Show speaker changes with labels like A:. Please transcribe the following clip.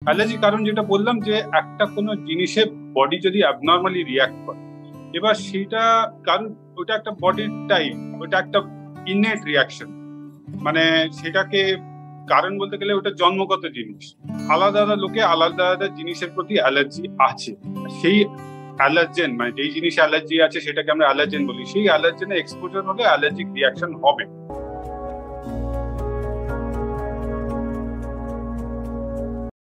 A: Allergy কারণ যেটা বললাম যে একটা কোনো জিনিসে বডি যদি অ্যাবনর্মালি রিয়াক্ট করে, এবার সেটা কারণ ওটা একটা বডির টাইপ, ওটা একটা ইননেট রিয়াকশন, মানে সেটাকে কারণ বলতে গেলে ওটা জন্মগত জিনিস। আলাদা আলাদা লোকে আলাদা আলাদা জিনিসের প্রতি অ্যালার্জি আছে। সেই অ্যালার্জেন মানে যেই জিনিস অ্যালার্জি আছে সেটাকে আমরা অ্যালার্জেন বলি, সেই অ্যালার্জেনের এক্সপোজার হলে অ্যালার্জিক রিয়াকশন হবে।